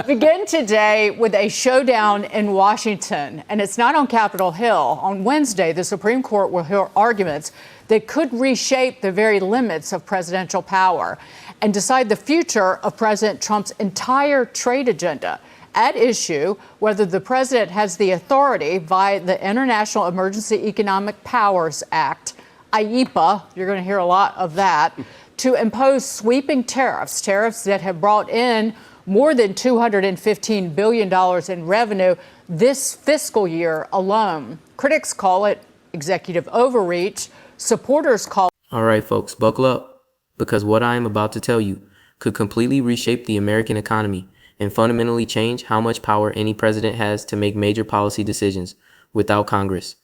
Begin today with a showdown in Washington, and it's not on Capitol Hill. On Wednesday, the Supreme Court will hear arguments that could reshape the very limits of presidential power and decide the future of President Trump's entire trade agenda. At issue, whether the president has the authority via the International Emergency Economic Powers Act, IEPA, you're going to hear a lot of that, to impose sweeping tariffs that have brought in more than $215 billion in revenue this fiscal year alone. Critics call it executive overreach. Supporters call it. All right, folks, buckle up, because what I am about to tell you could completely reshape the American economy and fundamentally change how much power any president has to make major policy decisions without Congress.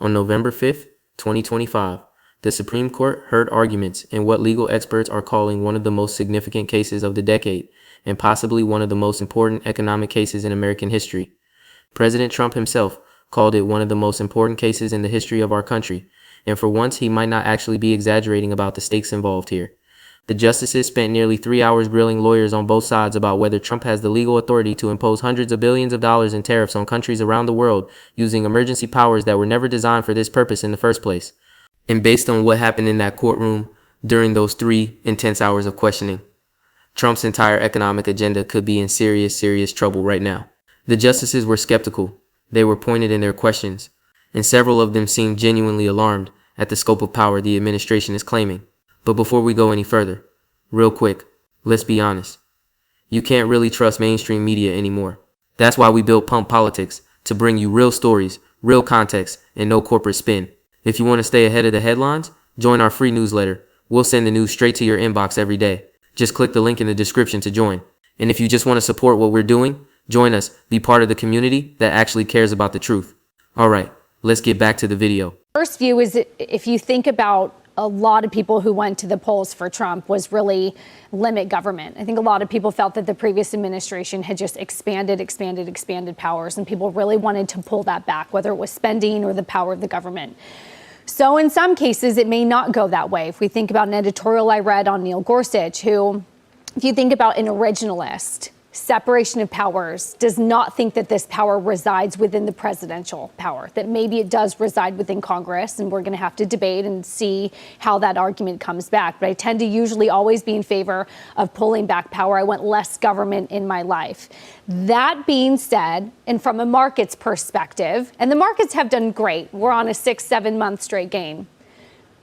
On November 5th, 2025, the Supreme Court heard arguments in what legal experts are calling one of the most significant cases of the decade and possibly one of the most important economic cases in American history. President Trump himself called it one of the most important cases in the history of our country, and for once he might not actually be exaggerating about the stakes involved here. The justices spent nearly 3 hours grilling lawyers on both sides about whether Trump has the legal authority to impose hundreds of billions of dollars in tariffs on countries around the world using emergency powers that were never designed for this purpose in the first place. And based on what happened in that courtroom during those 3 intense hours of questioning, Trump's entire economic agenda could be in serious trouble right now. The justices were skeptical. They were pointed in their questions, and several of them seemed genuinely alarmed at the scope of power the administration is claiming. But before we go any further, real quick, let's be honest. You can't really trust mainstream media anymore. That's why we built Pump Politics, to bring you real stories, real context, and no corporate spin. If you want to stay ahead of the headlines, join our free newsletter. We'll send the news straight to your inbox every day. Just click the link in the description to join. And if you just want to support what we're doing, join us, be part of the community that actually cares about the truth. All right, let's get back to the video. First view is, if you think about a lot of people who went to the polls for Trump, was really limit government. I think a lot of people felt that the previous administration had just expanded powers, and people really wanted to pull that back, whether it was spending or the power of the government. So in some cases, it may not go that way. If we think about an editorial I read on Neil Gorsuch, who, if you think about an originalist, separation of powers, does not think that this power resides within the presidential power, that maybe it does reside within Congress, and we're going to have to debate and see how that argument comes back. But I tend to usually always be in favor of pulling back power. I want less government in my life. That being said, and from a market's perspective, and the markets have done great. We're on a 6-7 month straight gain.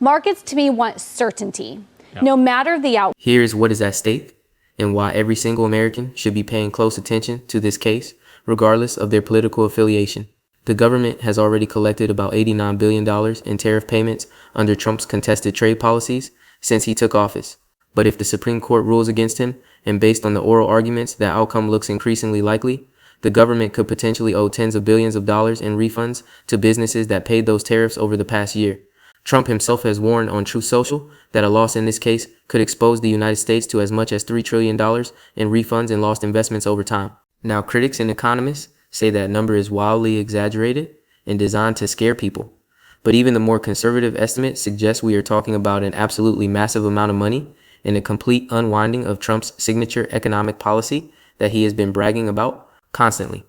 Markets, to me, want certainty. Yep. No matter the outcome. Here's what is at stake, and why every single American should be paying close attention to this case, regardless of their political affiliation. The government has already collected about $89 billion in tariff payments under Trump's contested trade policies since he took office. But if the Supreme Court rules against him, and based on the oral arguments, that outcome looks increasingly likely, the government could potentially owe tens of billions of dollars in refunds to businesses that paid those tariffs over the past year. Trump himself has warned on Truth Social that a loss in this case could expose the United States to as much as $3 trillion in refunds and lost investments over time. Now, critics and economists say that number is wildly exaggerated and designed to scare people. But even the more conservative estimate suggests we are talking about an absolutely massive amount of money and a complete unwinding of Trump's signature economic policy that he has been bragging about constantly.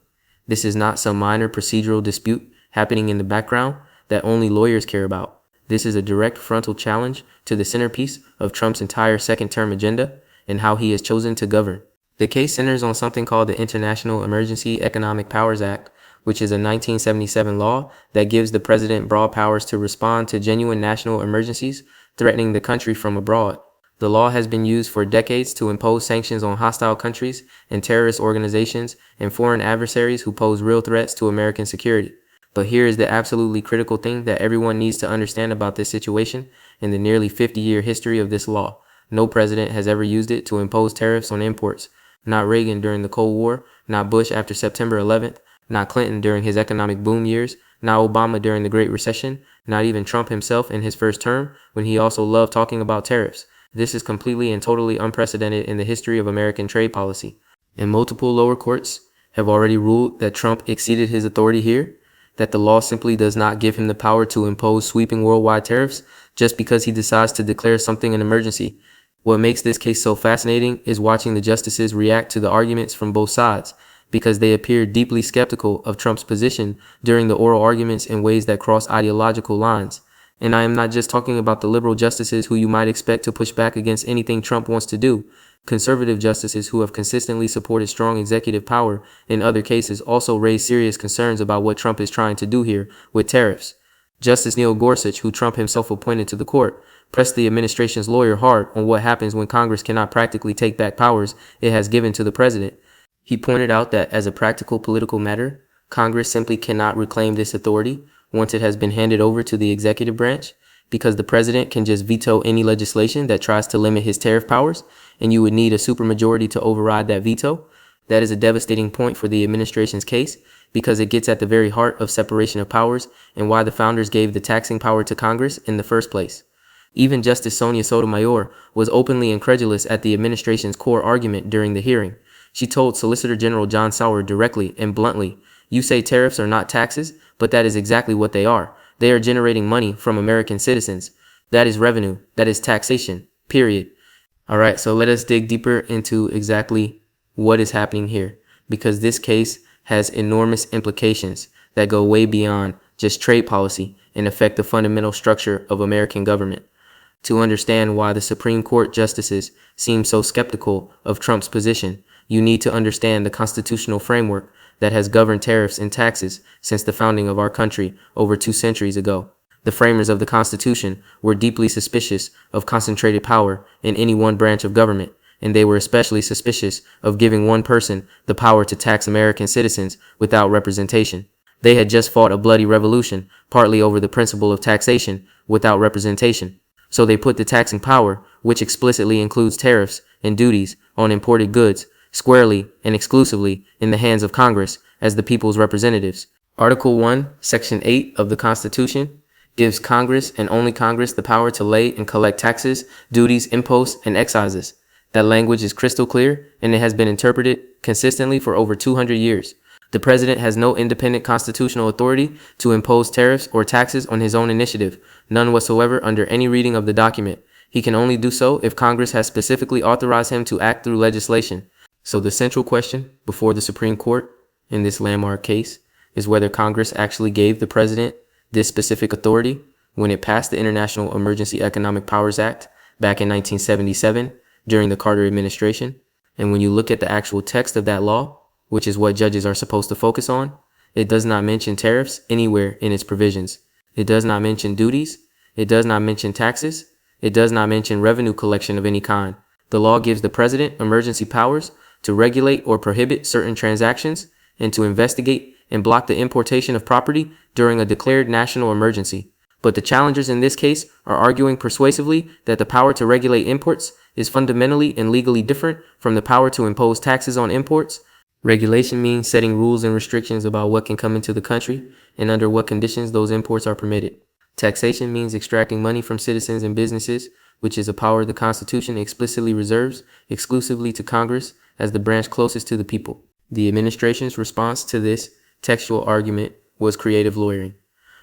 This is not some minor procedural dispute happening in the background that only lawyers care about. This is a direct frontal challenge to the centerpiece of Trump's entire second-term agenda and how he has chosen to govern. The case centers on something called the International Emergency Economic Powers Act, which is a 1977 law that gives the president broad powers to respond to genuine national emergencies threatening the country from abroad. The law has been used for decades to impose sanctions on hostile countries and terrorist organizations and foreign adversaries who pose real threats to American security. But here is the absolutely critical thing that everyone needs to understand about this situation in the nearly 50-year history of this law. No president has ever used it to impose tariffs on imports. Not Reagan during the Cold War, not Bush after September 11th, not Clinton during his economic boom years, not Obama during the Great Recession, not even Trump himself in his first term, when he also loved talking about tariffs. This is completely and totally unprecedented in the history of American trade policy. And multiple lower courts have already ruled that Trump exceeded his authority here, that the law simply does not give him the power to impose sweeping worldwide tariffs just because he decides to declare something an emergency. What makes this case so fascinating is watching the justices react to the arguments from both sides, because they appear deeply skeptical of Trump's position during the oral arguments in ways that cross ideological lines. And I am not just talking about the liberal justices who you might expect to push back against anything Trump wants to do. Conservative justices who have consistently supported strong executive power in other cases also raise serious concerns about what Trump is trying to do here with tariffs. Justice Neil Gorsuch, who Trump himself appointed to the court, pressed the administration's lawyer hard on what happens when Congress cannot practically take back powers it has given to the president. He pointed out that as a practical political matter, Congress simply cannot reclaim this authority once it has been handed over to the executive branch, because the president can just veto any legislation that tries to limit his tariff powers, and you would need a supermajority to override that veto. That is a devastating point for the administration's case, because it gets at the very heart of separation of powers and why the founders gave the taxing power to Congress in the first place. Even Justice Sonia Sotomayor was openly incredulous at the administration's core argument during the hearing. She told Solicitor General John Sauer directly and bluntly, "You say tariffs are not taxes, but that is exactly what they are. They are generating money from American citizens. That is revenue. That is taxation. Period." All right, so let us dig deeper into exactly what is happening here, because this case has enormous implications that go way beyond just trade policy and affect the fundamental structure of American government. To understand why the Supreme Court justices seem so skeptical of Trump's position, you need to understand the constitutional framework that has governed tariffs and taxes since the founding of our country over 2 centuries ago. The framers of the Constitution were deeply suspicious of concentrated power in any one branch of government, and they were especially suspicious of giving one person the power to tax American citizens without representation. They had just fought a bloody revolution, partly over the principle of taxation without representation. So they put the taxing power, which explicitly includes tariffs and duties on imported goods, squarely and exclusively in the hands of Congress as the people's representatives. Article 1, Section 8 of the Constitution gives Congress and only Congress the power to lay and collect taxes, duties, imposts, and excises. That language is crystal clear, and it has been interpreted consistently for over 200 years. The president has no independent constitutional authority to impose tariffs or taxes on his own initiative, none whatsoever under any reading of the document. He can only do so if Congress has specifically authorized him to act through legislation. So the central question before the Supreme Court in this landmark case is whether Congress actually gave the president this specific authority when it passed the International Emergency Economic Powers Act back in 1977 during the Carter administration. And when you look at the actual text of that law, which is what judges are supposed to focus on, it does not mention tariffs anywhere in its provisions. It does not mention duties. It does not mention taxes. It does not mention revenue collection of any kind. The law gives the president emergency powers to regulate or prohibit certain transactions and to investigate and block the importation of property during a declared national emergency. But the challengers in this case are arguing persuasively that the power to regulate imports is fundamentally and legally different from the power to impose taxes on imports. Regulation means setting rules and restrictions about what can come into the country and under what conditions those imports are permitted. Taxation means extracting money from citizens and businesses, which is a power the Constitution explicitly reserves exclusively to Congress as the branch closest to the people. The administration's response to this textual argument was creative lawyering,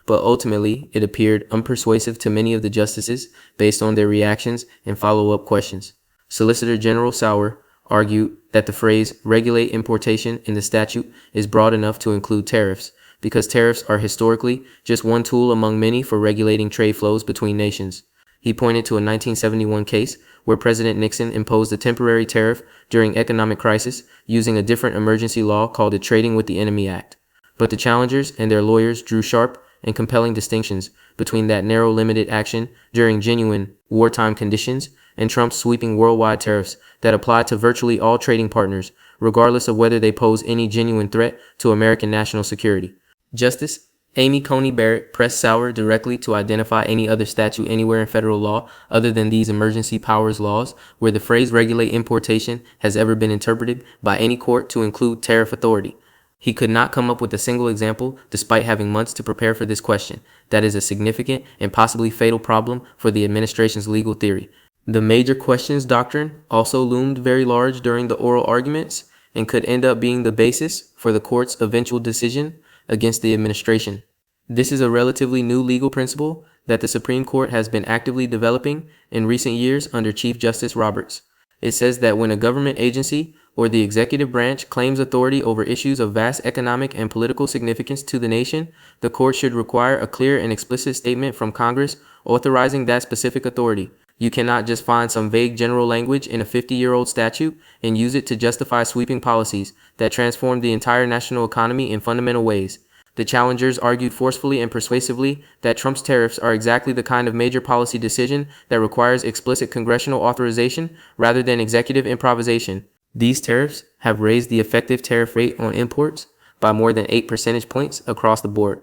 but ultimately it appeared unpersuasive to many of the justices based on their reactions and follow-up questions. Solicitor General Sauer argued that the phrase regulate importation in the statute is broad enough to include tariffs, because tariffs are historically just one tool among many for regulating trade flows between nations. He pointed to a 1971 case where President Nixon imposed a temporary tariff during economic crisis using a different emergency law called the Trading with the Enemy Act. But the challengers and their lawyers drew sharp and compelling distinctions between that narrow limited action during genuine wartime conditions and Trump's sweeping worldwide tariffs that apply to virtually all trading partners, regardless of whether they pose any genuine threat to American national security. Justice Amy Coney Barrett pressed Sauer directly to identify any other statute anywhere in federal law other than these emergency powers laws where the phrase regulate importation has ever been interpreted by any court to include tariff authority. He could not come up with a single example despite having months to prepare for this question. That is a significant and possibly fatal problem for the administration's legal theory. The major questions doctrine also loomed very large during the oral arguments and could end up being the basis for the court's eventual decision against the administration. This is a relatively new legal principle that the Supreme Court has been actively developing in recent years under Chief Justice Roberts. It says that when a government agency or the executive branch claims authority over issues of vast economic and political significance to the nation, the court should require a clear and explicit statement from Congress authorizing that specific authority. You cannot just find some vague general language in a 50-year-old statute and use it to justify sweeping policies that transform the entire national economy in fundamental ways. The challengers argued forcefully and persuasively that Trump's tariffs are exactly the kind of major policy decision that requires explicit congressional authorization rather than executive improvisation. These tariffs have raised the effective tariff rate on imports by more than 8 percentage points across the board.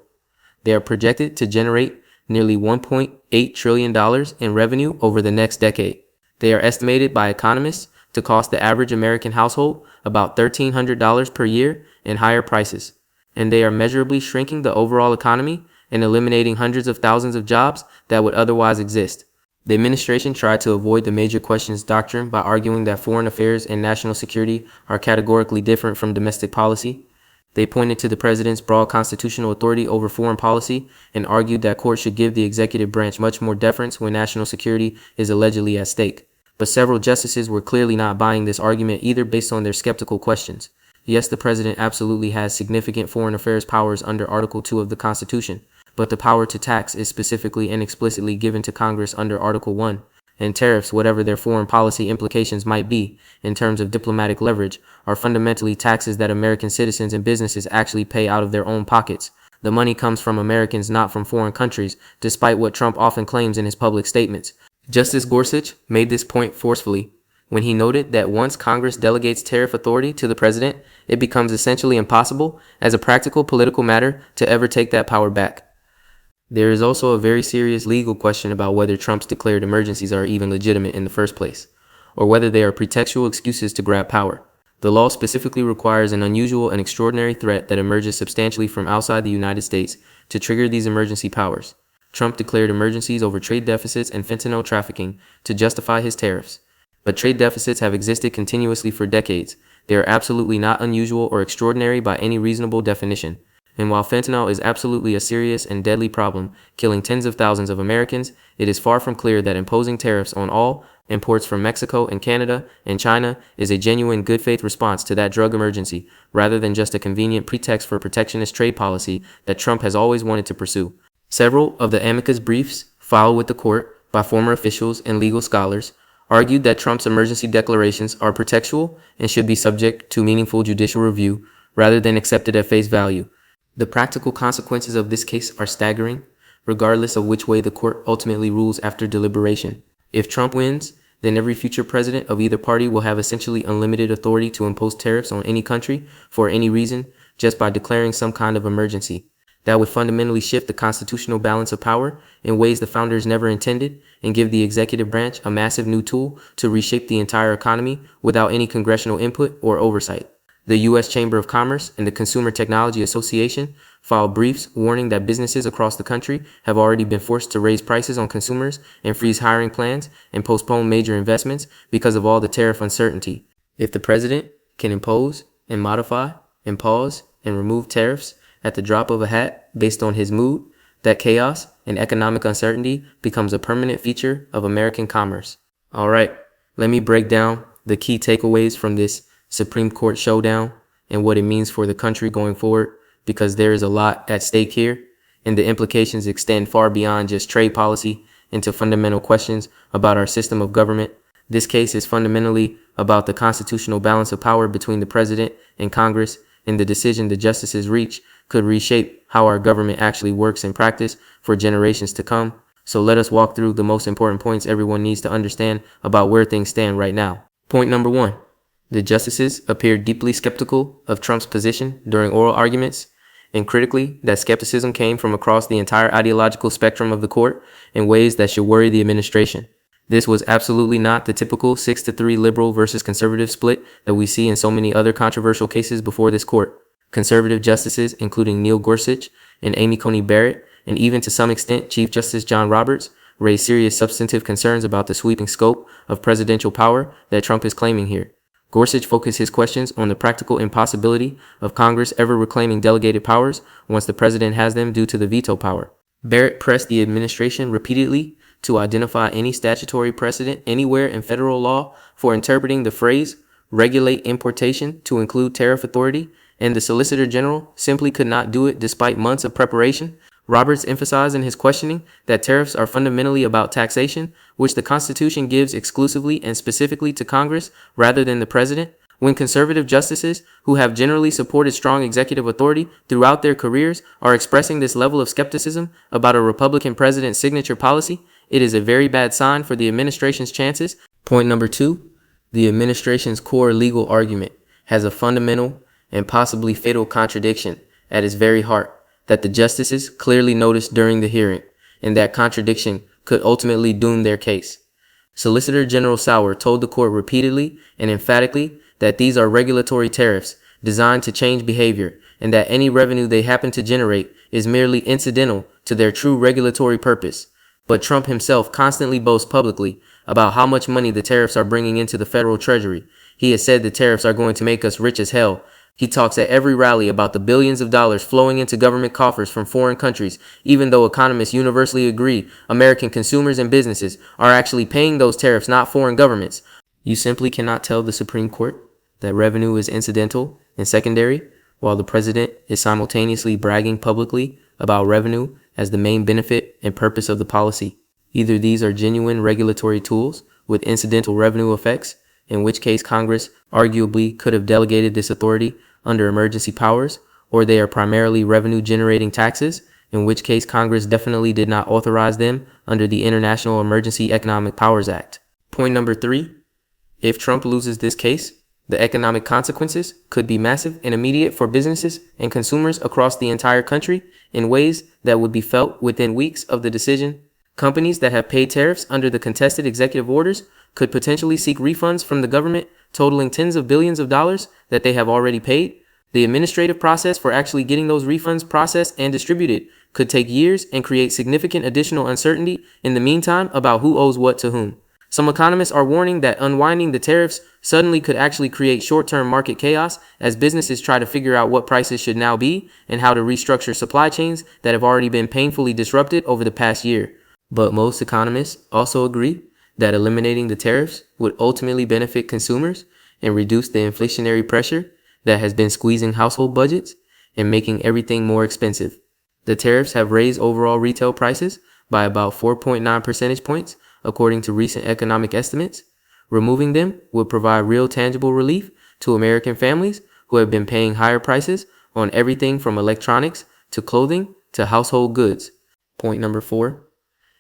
They are projected to generate nearly $1.8 trillion in revenue over the next decade. They are estimated by economists to cost the average American household about $1,300 per year in higher prices, and they are measurably shrinking the overall economy and eliminating hundreds of thousands of jobs that would otherwise exist. The administration tried to avoid the major questions doctrine by arguing that foreign affairs and national security are categorically different from domestic policy. They pointed to the president's broad constitutional authority over foreign policy and argued that courts should give the executive branch much more deference when national security is allegedly at stake. But several justices were clearly not buying this argument either based on their skeptical questions. Yes, the president absolutely has significant foreign affairs powers under Article 2 of the Constitution, but the power to tax is specifically and explicitly given to Congress under Article 1, and tariffs, whatever their foreign policy implications might be in terms of diplomatic leverage, are fundamentally taxes that American citizens and businesses actually pay out of their own pockets. The money comes from Americans, not from foreign countries, despite what Trump often claims in his public statements. Justice Gorsuch made this point forcefully when he noted that once Congress delegates tariff authority to the president, it becomes essentially impossible as a practical political matter to ever take that power back. There is also a very serious legal question about whether Trump's declared emergencies are even legitimate in the first place, or whether they are pretextual excuses to grab power. The law specifically requires an unusual and extraordinary threat that emerges substantially from outside the United States to trigger these emergency powers. Trump declared emergencies over trade deficits and fentanyl trafficking to justify his tariffs. But trade deficits have existed continuously for decades. They are absolutely not unusual or extraordinary by any reasonable definition. And while fentanyl is absolutely a serious and deadly problem, killing tens of thousands of Americans, it is far from clear that imposing tariffs on all imports from Mexico and Canada and China is a genuine good faith response to that drug emergency, rather than just a convenient pretext for protectionist trade policy that Trump has always wanted to pursue. Several of the amicus briefs filed with the court by former officials and legal scholars argued that Trump's emergency declarations are pretextual and should be subject to meaningful judicial review rather than accepted at face value. The practical consequences of this case are staggering, regardless of which way the court ultimately rules after deliberation. If Trump wins, then every future president of either party will have essentially unlimited authority to impose tariffs on any country for any reason just by declaring some kind of emergency. That would fundamentally shift the constitutional balance of power in ways the founders never intended and give the executive branch a massive new tool to reshape the entire economy without any congressional input or oversight. The U.S. Chamber of Commerce and the Consumer Technology Association filed briefs warning that businesses across the country have already been forced to raise prices on consumers and freeze hiring plans and postpone major investments because of all the tariff uncertainty. If the president can impose and modify and pause and remove tariffs at the drop of a hat based on his mood, that chaos and economic uncertainty becomes a permanent feature of American commerce. All right, let me break down the key takeaways from this Supreme Court showdown and what it means for the country going forward, because there is a lot at stake here, and the implications extend far beyond just trade policy into fundamental questions about our system of government. This case is fundamentally about the constitutional balance of power between the president and Congress, and the decision the justices reach could reshape how our government actually works in practice for generations to come. So let us walk through the most important points everyone needs to understand about where things stand right now. Point number 1. The justices appeared deeply skeptical of Trump's position during oral arguments, and critically, that skepticism came from across the entire ideological spectrum of the court in ways that should worry the administration. This was absolutely not the typical 6-3 liberal versus conservative split that we see in so many other controversial cases before this court. Conservative justices, including Neil Gorsuch and Amy Coney Barrett, and even to some extent Chief Justice John Roberts, raised serious substantive concerns about the sweeping scope of presidential power that Trump is claiming here. Gorsuch focused his questions on the practical impossibility of Congress ever reclaiming delegated powers once the president has them due to the veto power. Barrett pressed the administration repeatedly to identify any statutory precedent anywhere in federal law for interpreting the phrase regulate importation to include tariff authority, and the Solicitor General simply could not do it despite months of preparation. Roberts emphasized in his questioning that tariffs are fundamentally about taxation, which the Constitution gives exclusively and specifically to Congress rather than the President. When conservative justices, who have generally supported strong executive authority throughout their careers, are expressing this level of skepticism about a Republican president's signature policy, it is a very bad sign for the administration's chances. Point number 2. The administration's core legal argument has a fundamental and possibly fatal contradiction at its very heart that the justices clearly noticed during the hearing, and that contradiction could ultimately doom their case. Solicitor General Sauer told the court repeatedly and emphatically that these are regulatory tariffs designed to change behavior, and that any revenue they happen to generate is merely incidental to their true regulatory purpose. But Trump himself constantly boasts publicly about how much money the tariffs are bringing into the federal treasury. He has said the tariffs are going to make us rich as hell. He talks at every rally about the billions of dollars flowing into government coffers from foreign countries, even though economists universally agree American consumers and businesses are actually paying those tariffs, not foreign governments. You simply cannot tell the Supreme Court that revenue is incidental and secondary, while the president is simultaneously bragging publicly about revenue as the main benefit and purpose of the policy. Either these are genuine regulatory tools with incidental revenue effects, in which case Congress arguably could have delegated this authority under emergency powers, or they are primarily revenue-generating taxes, in which case Congress definitely did not authorize them under the International Emergency Economic Powers Act. Point number 3. If Trump loses this case, the economic consequences could be massive and immediate for businesses and consumers across the entire country in ways that would be felt within weeks of the decision. Companies that have paid tariffs under the contested executive orders could potentially seek refunds from the government totaling tens of billions of dollars that they have already paid. The administrative process for actually getting those refunds processed and distributed could take years and create significant additional uncertainty in the meantime about who owes what to whom. Some economists are warning that unwinding the tariffs suddenly could actually create short-term market chaos as businesses try to figure out what prices should now be and how to restructure supply chains that have already been painfully disrupted over the past year. But most economists also agree that eliminating the tariffs would ultimately benefit consumers and reduce the inflationary pressure that has been squeezing household budgets and making everything more expensive. The tariffs have raised overall retail prices by about 4.9 percentage points, according to recent economic estimates. Removing them would provide real tangible relief to American families who have been paying higher prices on everything from electronics to clothing to household goods. Point number 4.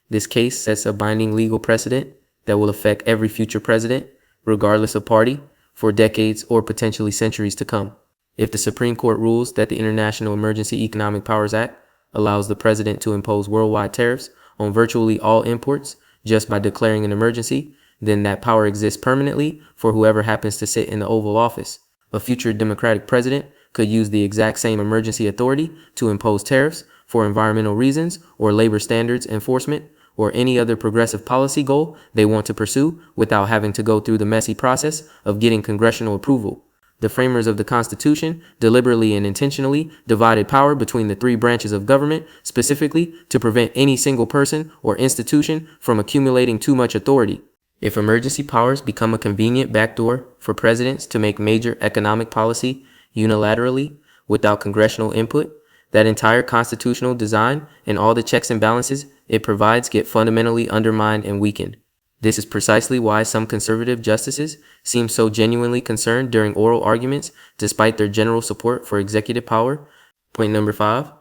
This case sets a binding legal precedent that will affect every future president, regardless of party, for decades or potentially centuries to come. If the Supreme Court rules that the International Emergency Economic Powers Act allows the president to impose worldwide tariffs on virtually all imports just by declaring an emergency, then that power exists permanently for whoever happens to sit in the Oval Office. A future Democratic president could use the exact same emergency authority to impose tariffs for environmental reasons or labor standards enforcement or any other progressive policy goal they want to pursue without having to go through the messy process of getting congressional approval. The framers of the Constitution deliberately and intentionally divided power between the three branches of government, specifically to prevent any single person or institution from accumulating too much authority. If emergency powers become a convenient backdoor for presidents to make major economic policy unilaterally without congressional input, that entire constitutional design and all the checks and balances it provides get fundamentally undermined and weakened. This is precisely why some conservative justices seem so genuinely concerned during oral arguments despite their general support for executive power. Point number 5.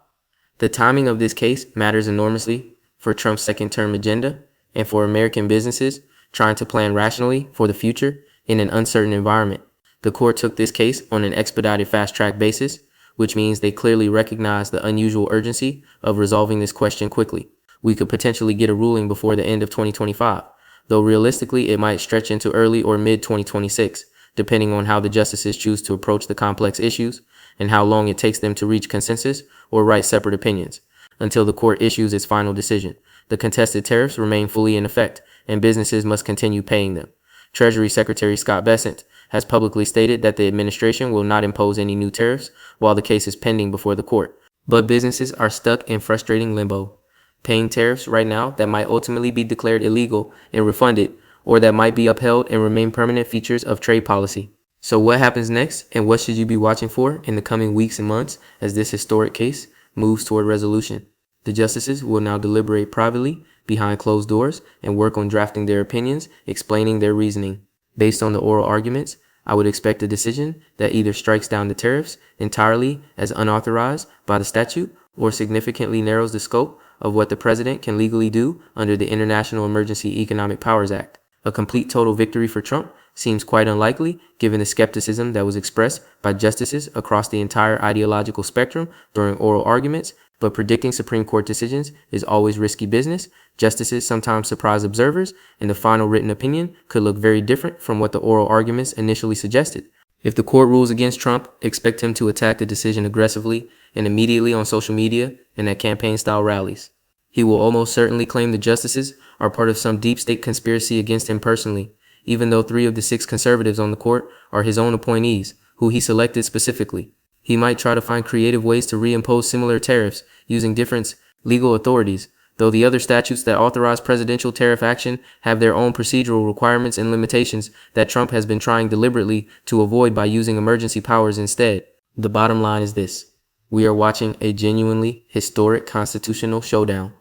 The timing of this case matters enormously for Trump's second-term agenda and for American businesses trying to plan rationally for the future in an uncertain environment. The court took this case on an expedited fast-track basis, which means they clearly recognize the unusual urgency of resolving this question quickly. We could potentially get a ruling before the end of 2025. Though realistically it might stretch into early or mid-2026, depending on how the justices choose to approach the complex issues and how long it takes them to reach consensus or write separate opinions. Until the court issues its final decision, the contested tariffs remain fully in effect, and businesses must continue paying them. Treasury Secretary Scott Bessent has publicly stated that the administration will not impose any new tariffs while the case is pending before the court. But businesses are stuck in frustrating limbo. paying tariffs right now that might ultimately be declared illegal and refunded, or that might be upheld and remain permanent features of trade policy. So what happens next, and what should you be watching for in the coming weeks and months as this historic case moves toward resolution? The justices will now deliberate privately behind closed doors and work on drafting their opinions, explaining their reasoning. Based on the oral arguments, I would expect a decision that either strikes down the tariffs entirely as unauthorized by the statute or significantly narrows the scope of what the president can legally do under the International Emergency Economic Powers Act. A complete total victory for Trump seems quite unlikely given the skepticism that was expressed by justices across the entire ideological spectrum during oral arguments, but predicting Supreme Court decisions is always risky business. Justices sometimes surprise observers, and the final written opinion could look very different from what the oral arguments initially suggested. If the court rules against Trump, expect him to attack the decision aggressively and immediately on social media and at campaign-style rallies. He will almost certainly claim the justices are part of some deep state conspiracy against him personally, even though 3 of the 6 conservatives on the court are his own appointees, who he selected specifically. He might try to find creative ways to reimpose similar tariffs using different legal authorities, though the other statutes that authorize presidential tariff action have their own procedural requirements and limitations that Trump has been trying deliberately to avoid by using emergency powers instead. The bottom line is this: we are watching a genuinely historic constitutional showdown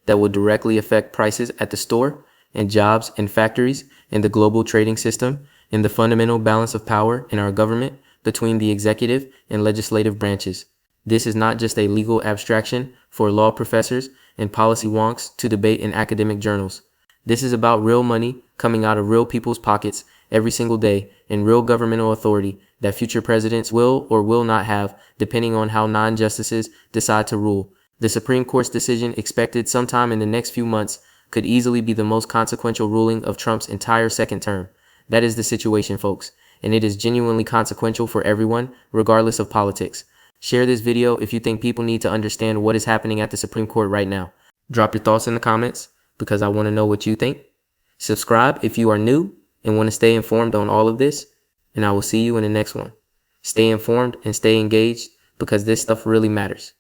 that will directly affect prices at the store and jobs and factories in the global trading system and the fundamental balance of power in our government between the executive and legislative branches. This is not just a legal abstraction for law professors and policy wonks to debate in academic journals. This is about real money coming out of real people's pockets every single day and real governmental authority that future presidents will or will not have depending on how non-justices decide to rule. The Supreme Court's decision expected sometime in the next few months could easily be the most consequential ruling of Trump's entire second term. That is the situation, folks, and it is genuinely consequential for everyone, regardless of politics. Share this video if you think people need to understand what is happening at the Supreme Court right now. Drop your thoughts in the comments because I want to know what you think. Subscribe if you are new and want to stay informed on all of this, and I will see you in the next one. Stay informed and stay engaged because this stuff really matters.